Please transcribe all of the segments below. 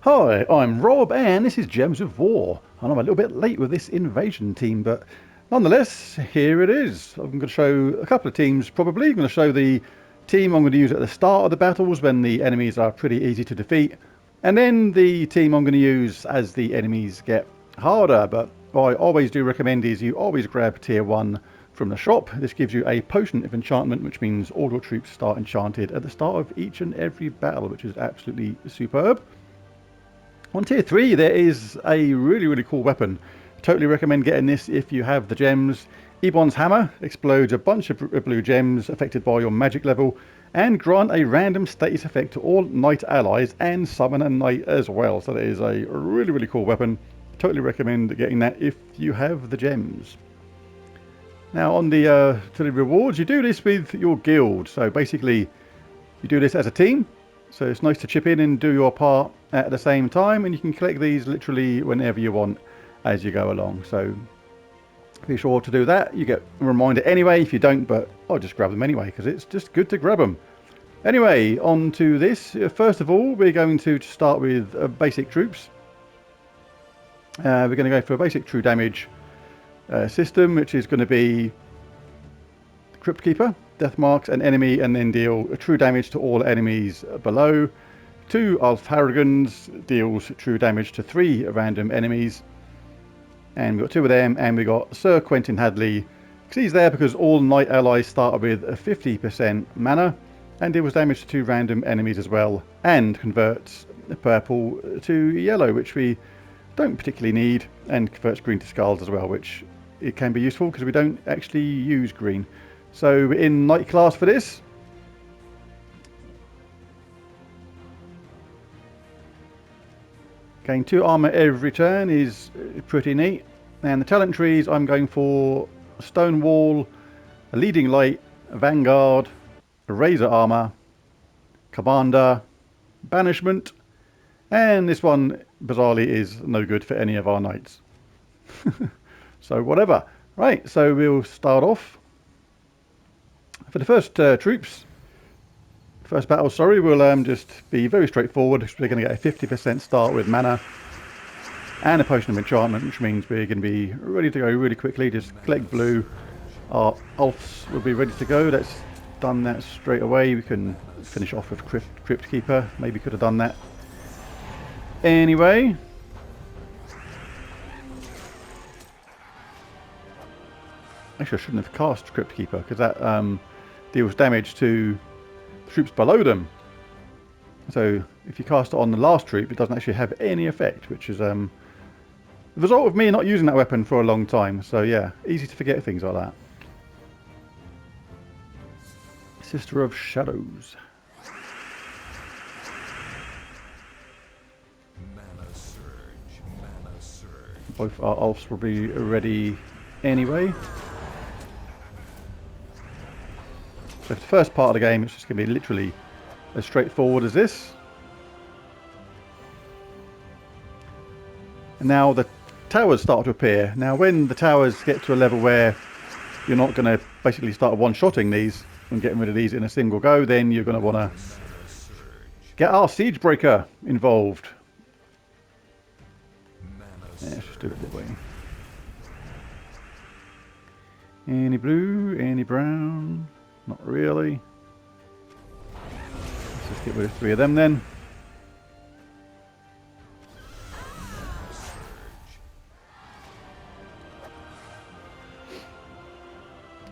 Hi, I'm Rob and this is Gems of War, and I'm a little bit late with this invasion team, but nonetheless, here it is. I'm going to show a couple of teams probably. I'm going to show the team I'm going to use at the start of the battles when the enemies are pretty easy to defeat, and then the team I'm going to use as the enemies get harder. But what I always do recommend is you always grab tier 1 from the shop. This gives you a potion of enchantment, which means all your troops start enchanted at the start of each and every battle, which is absolutely superb. On tier 3 there is a really cool weapon. Totally recommend getting this if you have the gems. Ebon's hammer explodes a bunch of blue gems affected by your magic level and grant a random status effect to all knight allies and summon a knight as well. So that is a really cool weapon. Totally recommend getting that if you have the gems. Now on the to the rewards, you do this with your guild. So basically you do this as a team. So it's nice to chip in and do your part at the same time, and you can collect these literally whenever you want as you go along. So be sure to do that. You get a reminder anyway if you don't, but I'll just grab them anyway because it's just good to grab them. Anyway, on to this. First of all, we're going to start with basic troops. We're going to go for a basic true damage system, which is going to be Crypt Keeper. Death marks an enemy and then deal true damage to all enemies below. 2 Ulf Harrogans deals true damage to 3 random enemies. And we've got 2 of them, and we got Sir Quentin Hadley. He's there because all knight allies start with a 50% mana and deals damage to 2 random enemies as well, and converts purple to yellow, which we don't particularly need, and converts green to skulls as well, which it can be useful because we don't actually use green. So in knight class for this, gain 2 armor every turn is pretty neat. And the talent trees, I'm going for Stonewall, a Leading Light, a Vanguard, a Razor Armor, Commander, Banishment, and this one bizarrely is no good for any of our knights. So whatever. Right, so we'll start off. For the first first battle, sorry, we'll just be very straightforward. We're going to get a 50% start with mana and a potion of enchantment, which means we're going to be ready to go really quickly. Just collect blue. Our Ulfs will be ready to go. Let's done that straight away. We can finish off with Crypt Keeper. Maybe could have done that. Anyway. Actually, I shouldn't have cast Crypt Keeper because that deals damage to troops below them. So if you cast it on the last troop, it doesn't actually have any effect, which is the result of me not using that weapon for a long time. So yeah, easy to forget things like that. Sister of Shadows. Mana surge, mana surge. Both our Ulfs will be ready anyway. So for the first part of the game, it's just going to be literally as straightforward as this. And now the towers start to appear. Now when the towers get to a level where you're not going to basically start one-shotting these and getting rid of these in a single go, then you're going to want to get our Siegebreaker involved. Yeah, let's just do it that way. Any blue, any brown? Not really. Let's just get rid of 3 of them then.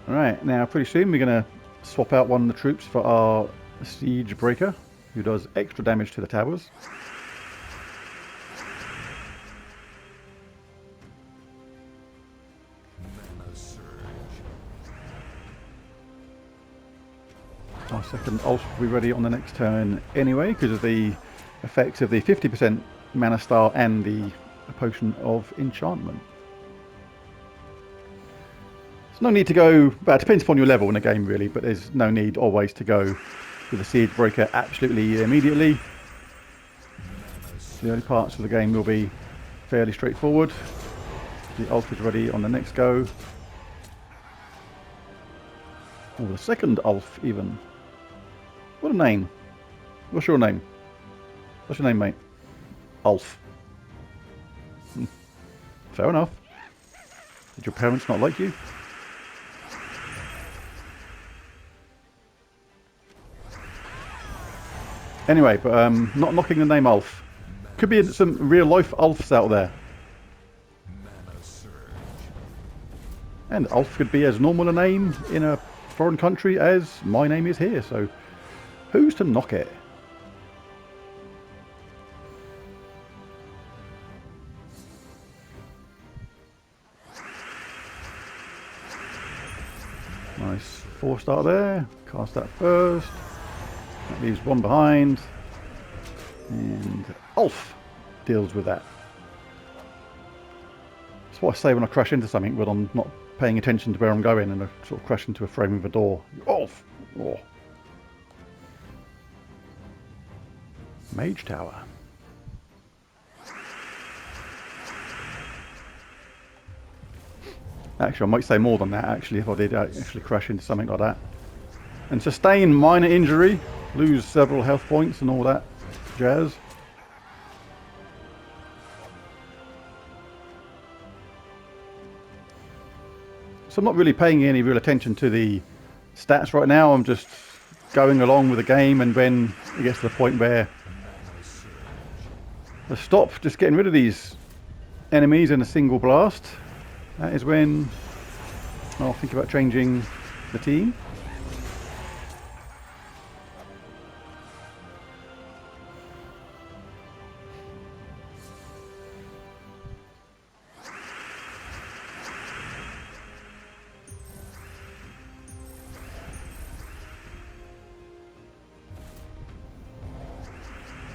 Alright, now pretty soon we're going to swap out one of the troops for our Siegebreaker, who does extra damage to the towers. Our second Ulf will be ready on the next turn anyway, because of the effects of the 50% mana star and the potion of enchantment. There's no need to go, well, it depends upon your level in the game really, but there's no need always to go with the Siegebreaker absolutely immediately. The early parts of the game will be fairly straightforward. The Ulf is ready on the next go. Or the second Ulf even. What a name. What's your name? What's your name, mate? Ulf. Fair enough. Did your parents not like you? Anyway, but not knocking the name Ulf. Could be some real life Ulfs out there. Mana surge. And Ulf could be as normal a name in a foreign country as my name is here, so who's to knock it? Nice 4-star there. Cast that first. That leaves one behind. And Ulf deals with that. That's what I say when I crash into something when I'm not paying attention to where I'm going and I sort of crash into a frame of a door. Ulf! Oh. Mage Tower. Actually, I might say more than that, actually, if I did actually crash into something like that. And sustain minor injury, lose several health points and all that jazz. So I'm not really paying any real attention to the stats right now. I'm just going along with the game, and when it gets to the point where I stop just getting rid of these enemies in a single blast, that is when I'll think about changing the team.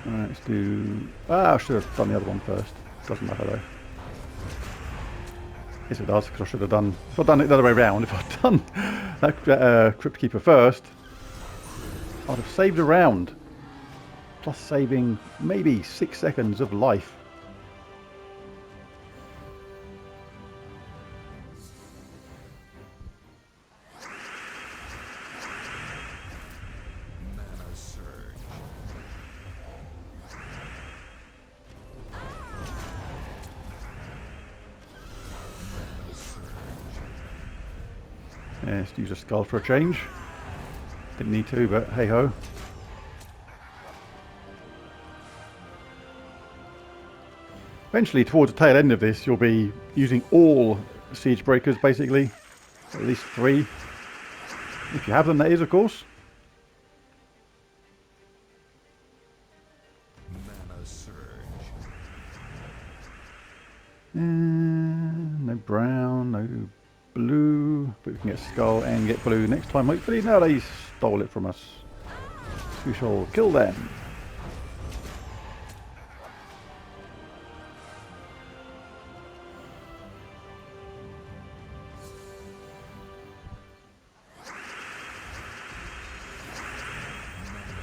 Alright, let's do... I should have done the other one first. Doesn't matter though. Yes it does, because I should have done... If I'd done it the other way around, if I'd done that Crypt Keeper first, I'd have saved a round. Plus saving maybe 6 seconds of life. Mana surge. Yeah, let's use a skull for a change. Didn't need to, but hey ho. Eventually, towards the tail end of this, you'll be using all siege breakers, basically. At least 3. If you have them, that is, of course. Mana surge. No brown, no blue. But we can get skull and get blue next time, hopefully. No, they stole it from us. We shall kill them.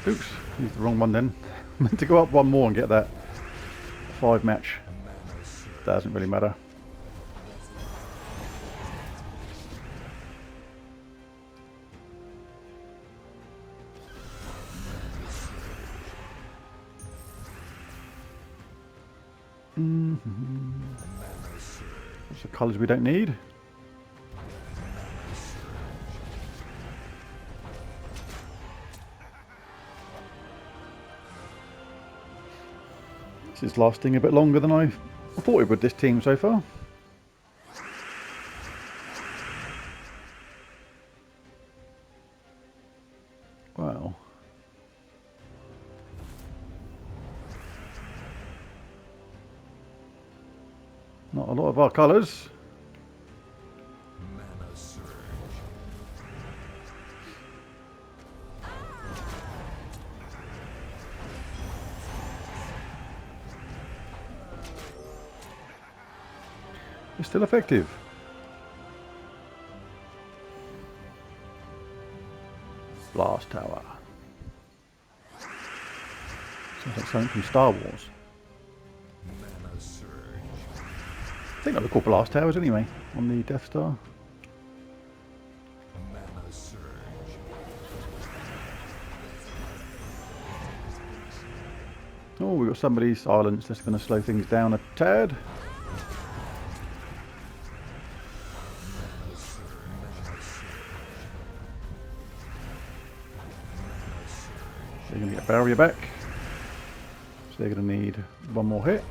Oops, used the wrong one then. Meant to go up one more and get that 5 match. Doesn't really matter. What's the colours we don't need? This is lasting a bit longer than I thought it would, this team so far. Wow. Not a lot of our colours. Mana surge. It's still effective. Blast Tower. Sounds like something from Star Wars. Mana surge. I think they were called Blast Towers anyway, on the Death Star. Mana surge. Oh, we've got somebody silenced. That's going to slow things down a tad. They're going to get a barrier back. So they're going to need one more hit.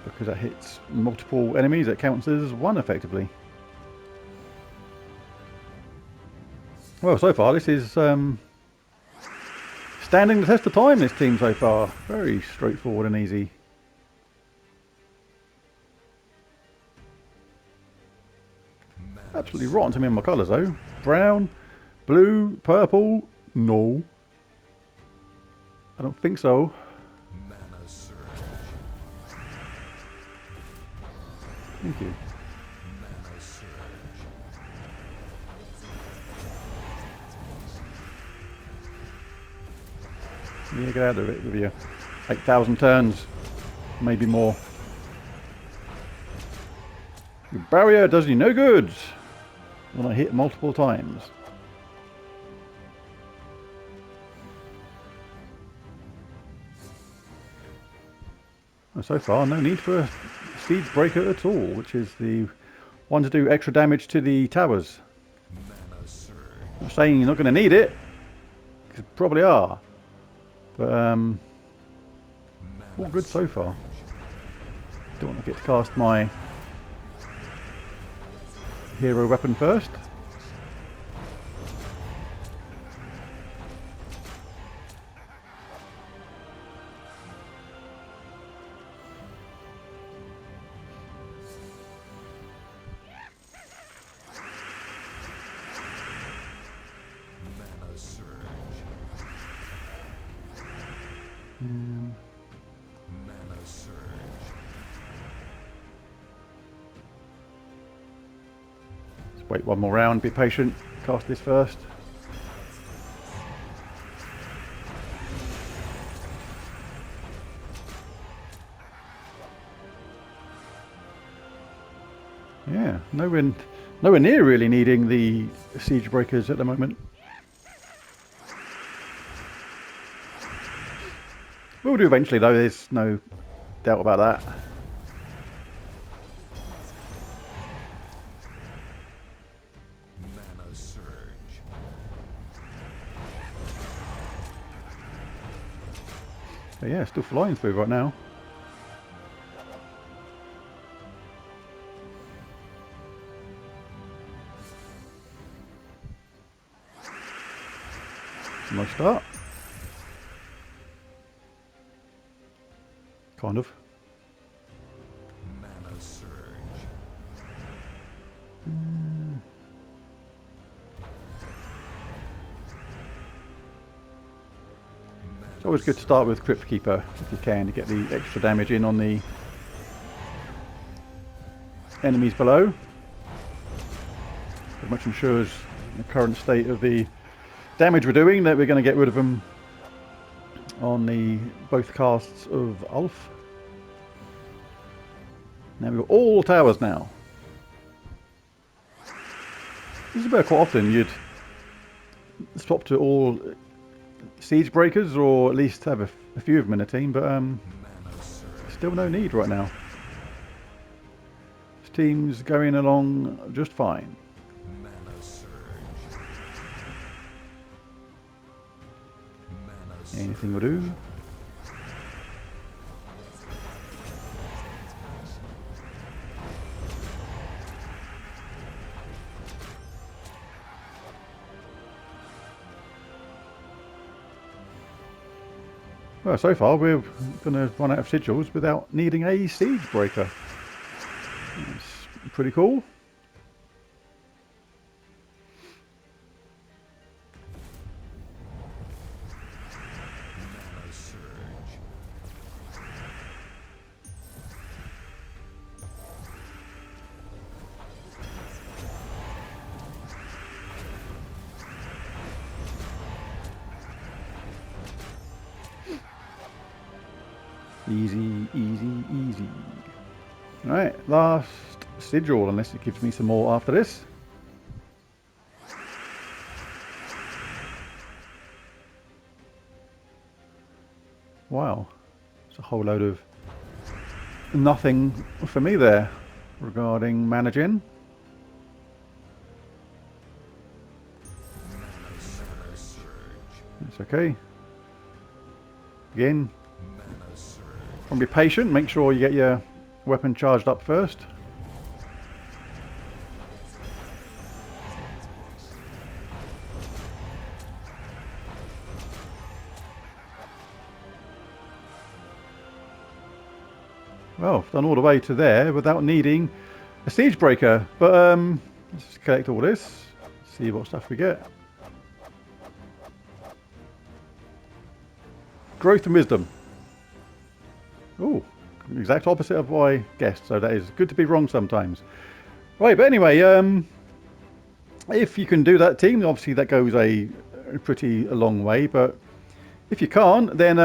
Because that hits multiple enemies, it counts as one effectively. Well, so far this is standing the test of time, this team so far. Very straightforward and easy. Absolutely rotten to me on my colours though. Brown, blue, purple, no. I don't think so. Mana surge. Thank you. Mana surge. Yeah, get out of it with your 8,000 turns, maybe more. Your barrier does you no good when I hit multiple times. And so far, no need for a Siegebreaker at all, which is the one to do extra damage to the towers. Mana surge. I'm not saying you're not going to need it, 'cause you probably are. But all good so far. Don't want to get to cast my hero weapon first. Mana surge. Mana surge. Let's wait one more round, be patient, cast this first. Yeah, nowhere near really needing the Siegebreakers at the moment. We'll do eventually though, there's no doubt about that. Mana surge. But yeah, still flying through right now. Nice start. Kind of. Mana surge. It's always good to start with Crypt Keeper if you can to get the extra damage in on the enemies below. Pretty much ensures in the current state of the damage we're doing that we're going to get rid of them on the both casts of Ulf. Now we've got all towers now. This is where quite often you'd swap to all Siegebreakers or at least have a few of them in a team, but Mana surge. still no need right now. This team's going along just fine. Mana surge. Mana surge. Anything will do. Well, so far we're going to run out of sigils without needing a Siegebreaker. It's pretty cool. Mana surge. Easy, easy, easy. Alright, last sigil, unless it gives me some more after this. Wow. It's a whole load of nothing for me there regarding managing. Mana surge. It's okay. Again, Mana surge. be patient. Make sure you get your weapon charged up first. Well, I've done all the way to there without needing a Siegebreaker. But let's just collect all this. See what stuff we get. Growth and Wisdom. Ooh, exact opposite of what I guessed. So that is good to be wrong sometimes. Right, but anyway, if you can do that team, obviously that goes a long way. But if you can't, then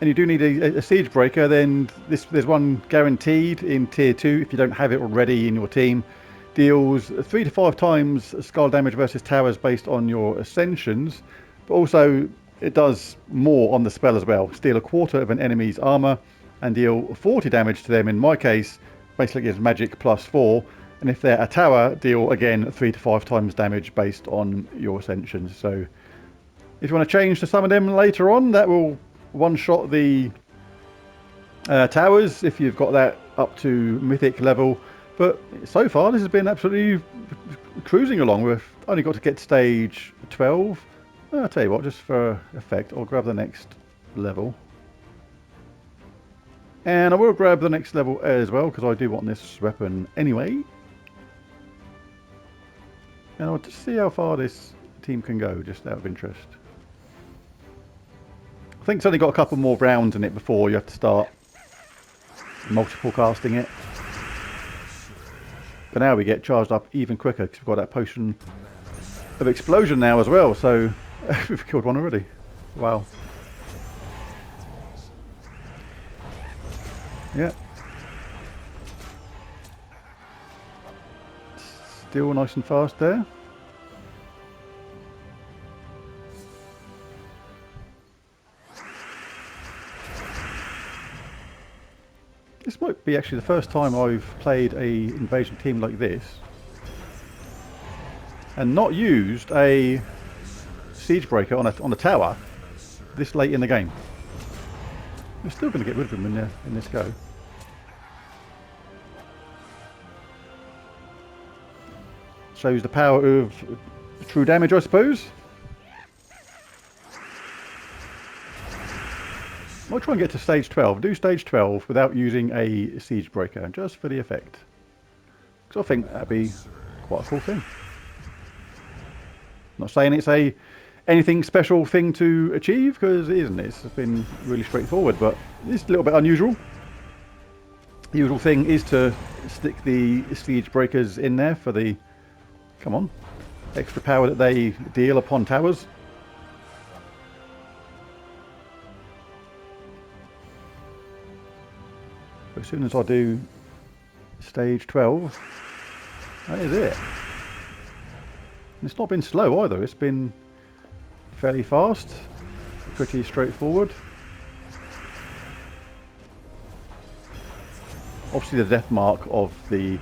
and you do need a Siegebreaker, then there's one guaranteed in tier 2 if you don't have it already in your team. Deals 3 to 5 times skull damage versus towers based on your ascensions, but also it does more on the spell as well. Steal a quarter of an enemy's armor and deal 40 damage to them. In my case, basically gives magic +4, and if they're a tower, deal again 3 to 5 times damage based on your ascensions. So if you want to change to some of them later on, that will one-shot the towers if you've got that up to Mythic level. But so far this has been absolutely cruising along. We've only got to get stage 12. I'll tell you what, just for effect, I'll grab the next level. And I will grab the next level as well, because I do want this weapon anyway. And I'll just see how far this team can go, just out of interest. I think it's only got a couple more rounds in it before you have to start multiple casting it. But now we get charged up even quicker because we've got that potion of explosion now as well. So we've killed one already. Wow. Yeah. Still nice and fast there. This might be actually the first time I've played a invasion team like this and not used a Siegebreaker on a tower this late in the game. We're still going to get rid of him in this go. Shows the power of true damage, I suppose. I'll try and get to stage 12. Do stage 12 without using a Siegebreaker, just for the effect. Because I think that'd be quite a cool thing. Not saying it's anything special thing to achieve, because it isn't. It's been really straightforward, but it's a little bit unusual. The usual thing is to stick the Siegebreakers in there for the, come on, extra power that they deal upon towers. As soon as I do stage 12, that is it. And it's not been slow either, it's been fairly fast, pretty straightforward. Obviously the death mark of the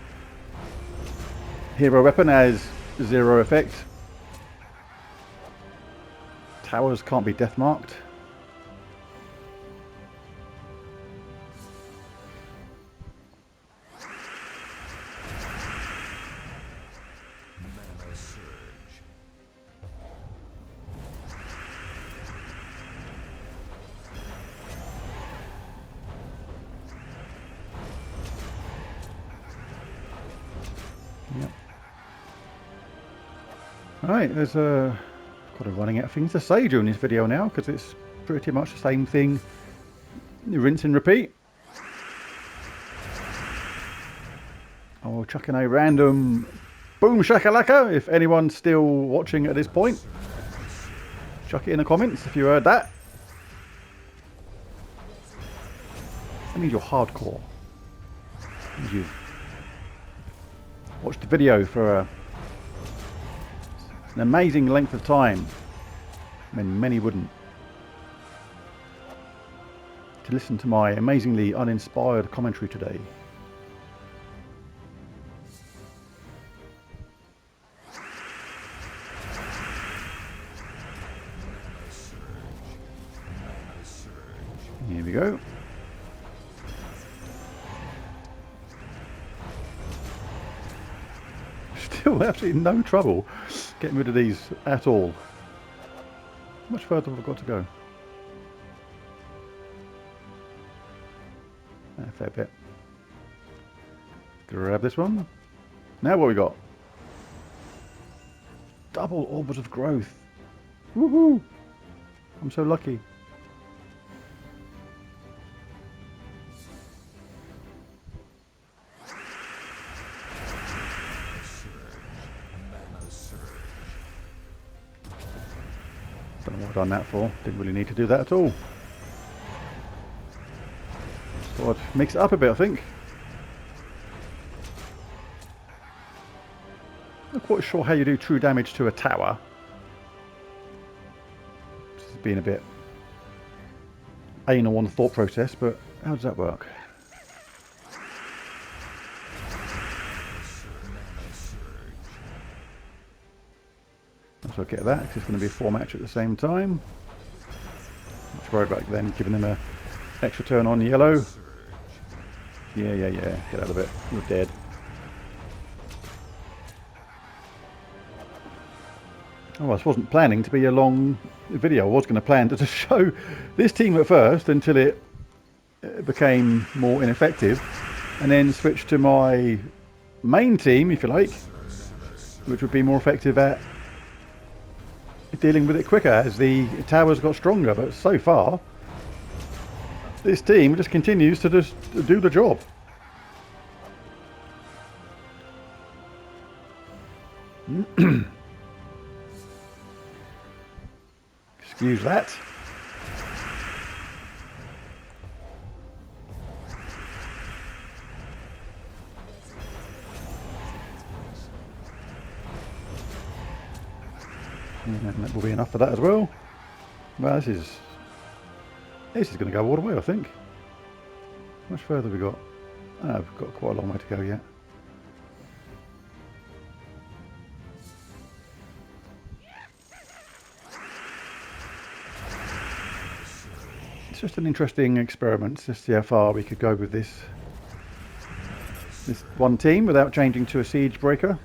hero weapon has 0 effect. Towers can't be death marked. Yep. Alright, there's got a running out of things to say during this video now, because it's pretty much the same thing, rinse and repeat. I will chuck in a random boom shakalaka if anyone's still watching at this point. Chuck it in the comments if you heard that. That means you're hardcore. That means you've watched the video for an amazing length of time. Many wouldn't. to listen to my amazingly uninspired commentary today. Here we go. Still absolutely no trouble getting rid of these at all. How much further have I got to go? A fair bit. Grab this one. Now what we got? Double orbit of growth. Woohoo! I'm so lucky. Don't know what I've done that for. Didn't really need to do that at all. Thought I'd mix it up a bit, I think. Not quite sure how you do true damage to a tower. This is being a bit anal on the thought process, but how does that work? So I'll get that because it's going to be a 4-match at the same time. Not worried about then giving them an extra turn on yellow. Yeah. Get out of it. You're dead. Oh, I wasn't planning to be a long video. I was going to plan to just show this team at first until it became more ineffective, and then switch to my main team, if you like, which would be more effective at dealing with it quicker as the towers got stronger. But so far, this team just continues to just do the job. Excuse that. And that will be enough for that as well. Well, this is going to go all the way, I think. How much further have we got? Oh, we've got quite a long way to go yet. It's just an interesting experiment to see how far we could go with this one team without changing to a Siegebreaker.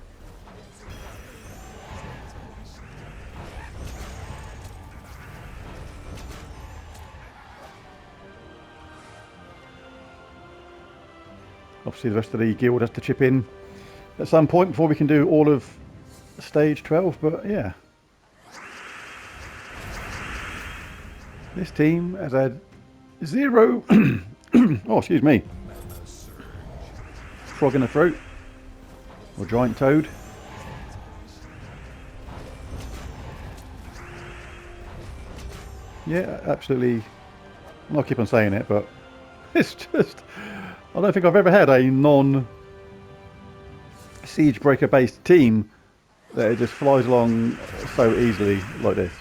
Obviously the rest of the guild has to chip in at some point before we can do all of stage 12, but yeah. This team has had 0 oh, excuse me, frog in the throat, or giant toad. Yeah, absolutely. I'll keep on saying it, but it's just, I don't think I've ever had a non-Siegebreaker based team that it just flies along so easily like this.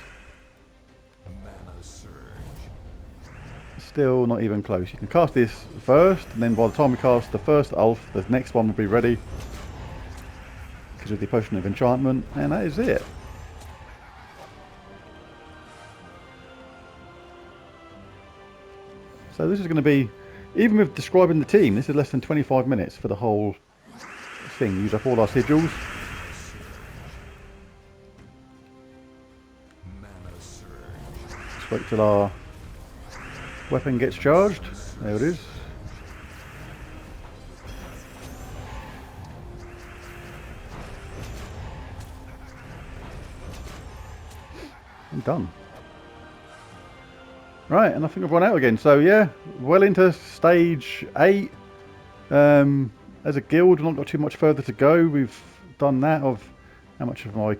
Still not even close. You can cast this first, and then by the time we cast the first Ulf, the next one will be ready because of the Potion of Enchantment, and that is it. So this is going to be, even with describing the team, this is less than 25 minutes for the whole thing. Use up all our sigils. Just wait till our weapon gets charged. There it is. I'm done. Right, and I think I've run out again. So yeah, well into stage 8. As a guild, we've not got too much further to go. We've done that. Of how much have I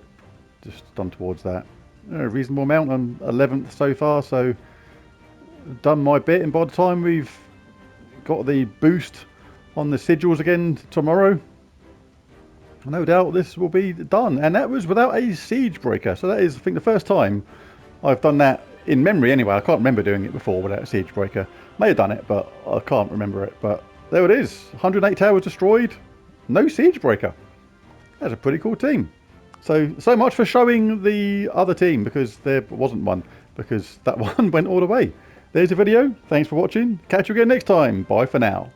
just done towards that? A reasonable amount. I'm 11th so far, so done my bit, and by the time we've got the boost on the sigils again tomorrow, no doubt this will be done. And that was without a Siegebreaker, so that is, I think, the first time I've done that in memory anyway, I can't remember doing it before without a Siegebreaker. May have done it, but I can't remember it. But there it is. 108 towers destroyed. No Siegebreaker. That's a pretty cool team. So much for showing the other team, because there wasn't one, because that one went all the way. There's the video. Thanks for watching. Catch you again next time. Bye for now.